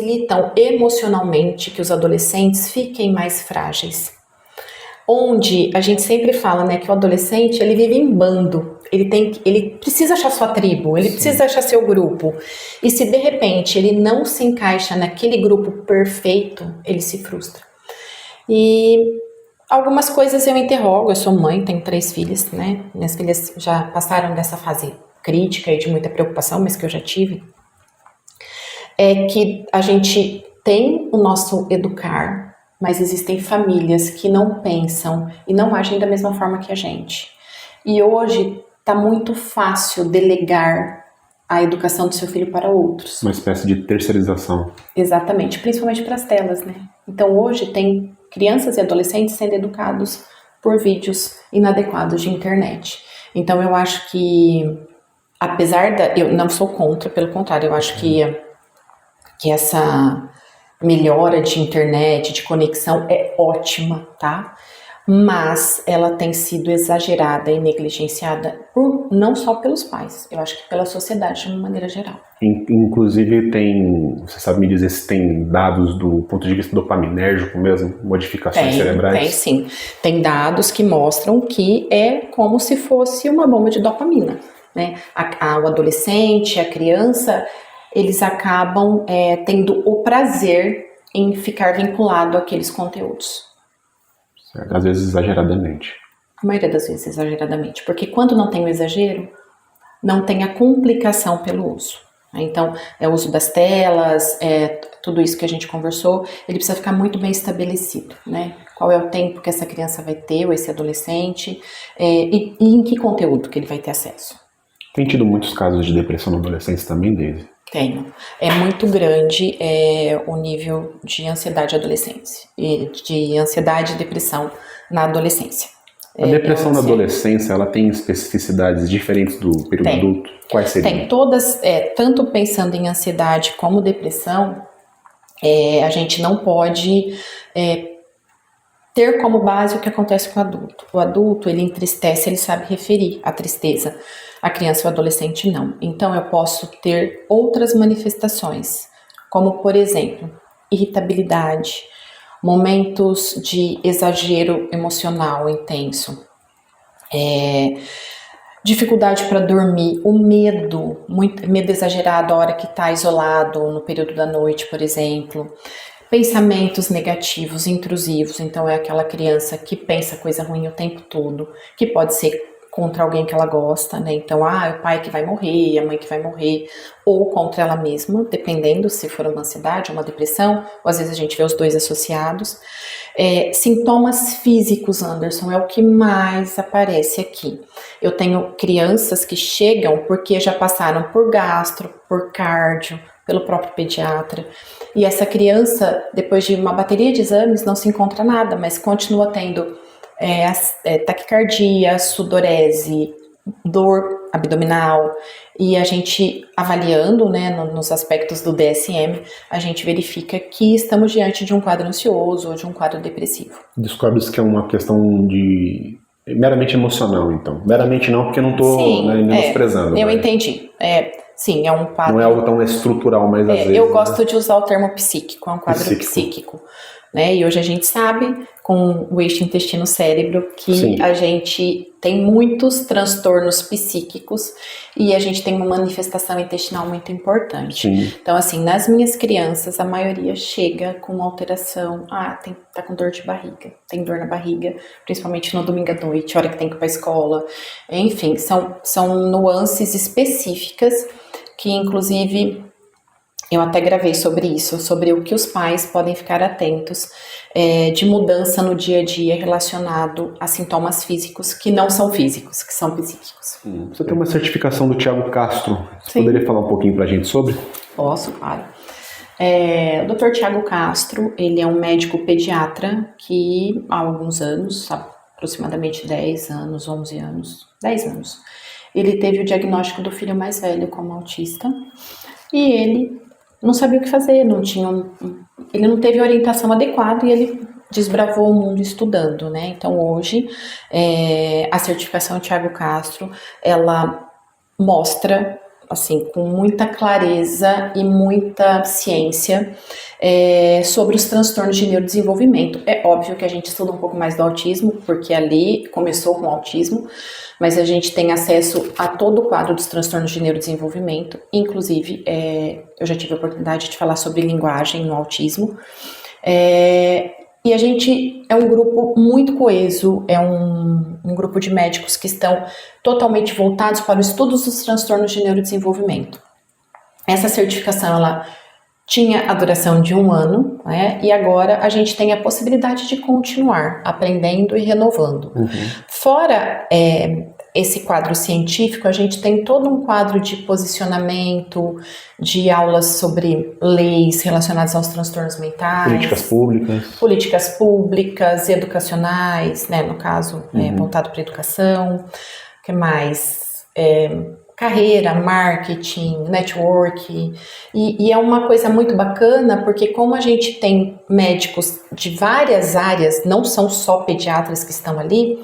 facilitam emocionalmente que os adolescentes fiquem mais frágeis. Onde a gente sempre fala, né, que o adolescente, ele vive em bando, ele precisa achar sua tribo, ele precisa achar seu grupo. E se de repente ele não se encaixa naquele grupo perfeito, ele se frustra. E algumas coisas eu interrogo, eu sou mãe, tenho 3 filhas, né? Minhas filhas já passaram dessa fase crítica e de muita preocupação, mas que eu já tive. É que a gente tem o nosso educar, mas existem famílias que não pensam e não agem da mesma forma que a gente. E hoje está muito fácil delegar a educação do seu filho para outros. Uma espécie de terceirização. Exatamente, principalmente para as telas, né? Então hoje tem crianças e adolescentes sendo educados por vídeos inadequados de internet. Então eu acho que, eu não sou contra, pelo contrário, eu acho que essa melhora de internet, de conexão é ótima, tá? Mas ela tem sido exagerada e negligenciada não só pelos pais, eu acho que pela sociedade de uma maneira geral. Inclusive você sabe me dizer se tem dados do ponto de vista dopaminérgico mesmo, modificações cerebrais? Tem sim, tem dados que mostram que é como se fosse uma bomba de dopamina, né? O adolescente, a criança, eles acabam tendo o prazer em ficar vinculado àqueles conteúdos. Certo. Às vezes exageradamente. A maioria das vezes exageradamente, porque quando não tem o exagero, não tem a complicação pelo uso. Então, o uso das telas, tudo isso que a gente conversou, ele precisa ficar muito bem estabelecido, né? Qual é o tempo que essa criança vai ter, ou esse adolescente, e em que conteúdo que ele vai ter acesso. Tem tido muitos casos de depressão na adolescência também, Daisy? Tenho. É muito grande o nível de ansiedade adolescente, de ansiedade e depressão na adolescência. A depressão na adolescência, ela tem especificidades diferentes do período adulto? Quais seriam? Tem todas, tanto pensando em ansiedade como depressão, a gente não pode ter como base o que acontece com o adulto. O adulto, ele entristece, ele sabe referir a tristeza. A criança e o adolescente não. Então eu posso ter outras manifestações, como por exemplo, irritabilidade, momentos de exagero emocional intenso, dificuldade para dormir, o medo, medo exagerado a hora que está isolado, no período da noite, por exemplo. Pensamentos negativos, intrusivos, então é aquela criança que pensa coisa ruim o tempo todo, que pode ser contra alguém que ela gosta, né? Então, é o pai que vai morrer, a mãe que vai morrer, ou contra ela mesma, dependendo se for uma ansiedade ou uma depressão, ou às vezes a gente vê os dois associados. Sintomas físicos, Anderson, é o que mais aparece aqui. Eu tenho crianças que chegam porque já passaram por gastro, por cardio, pelo próprio pediatra, e essa criança, depois de uma bateria de exames, não se encontra nada, mas continua tendo taquicardia, sudorese, dor abdominal, e a gente avaliando, né, nos aspectos do DSM, a gente verifica que estamos diante de um quadro ansioso ou de um quadro depressivo. Descobre-se que é uma questão de meramente emocional, então. Meramente não, porque eu não estou menosprezando. Eu entendi. Sim, é um quadro... Não é algo tão estrutural, mas às vezes... Eu gosto de usar o termo psíquico, é um quadro psíquico. Né? E hoje a gente sabe, com o eixo intestino-cérebro, que a gente tem muitos transtornos psíquicos e a gente tem uma manifestação intestinal muito importante. Sim. Então, assim, nas minhas crianças, a maioria chega com alteração, tá com dor de barriga, tem dor na barriga, principalmente no domingo à noite, hora que tem que ir para a escola. Enfim, são nuances específicas que, inclusive... Eu até gravei sobre isso, sobre o que os pais podem ficar atentos de mudança no dia a dia relacionado a sintomas físicos que não são físicos, que são psíquicos. Você tem uma certificação do Thiago Castro. Você poderia falar um pouquinho pra gente sobre? Posso, claro. O Dr. Thiago Castro, ele é um médico pediatra que há alguns anos, aproximadamente 10 anos, 11 anos, 10 anos, ele teve o diagnóstico do filho mais velho como autista e ele não sabia o que fazer, ele não teve orientação adequada e ele desbravou o mundo estudando, né? Então hoje a certificação Thiago Castro, ela mostra assim, com muita clareza e muita ciência sobre os transtornos de neurodesenvolvimento. É óbvio que a gente estuda um pouco mais do autismo, porque ali começou com o autismo, mas a gente tem acesso a todo o quadro dos transtornos de neurodesenvolvimento, inclusive eu já tive a oportunidade de falar sobre linguagem no autismo, e a gente é um grupo muito coeso, é um grupo de médicos que estão totalmente voltados para o estudo dos transtornos de neurodesenvolvimento. Essa certificação, ela tinha a duração de 1 ano, né? E agora a gente tem a possibilidade de continuar aprendendo e renovando. Fora esse quadro científico, a gente tem todo um quadro de posicionamento, de aulas sobre leis relacionadas aos transtornos mentais. Políticas públicas, educacionais, né? No caso, voltado para a educação. O que mais? Carreira, marketing, network, e é uma coisa muito bacana, porque como a gente tem médicos de várias áreas, não são só pediatras que estão ali,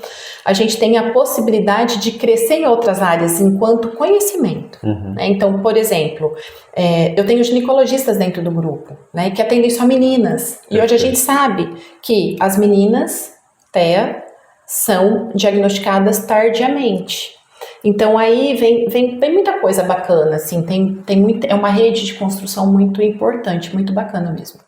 a gente tem a possibilidade de crescer em outras áreas enquanto conhecimento. Né? Então, por exemplo, eu tenho ginecologistas dentro do grupo, né, que atendem só meninas, e hoje a gente sabe que as meninas TEA são diagnosticadas tardiamente. Então aí vem muita coisa bacana, assim, é uma rede de construção muito importante, muito bacana mesmo.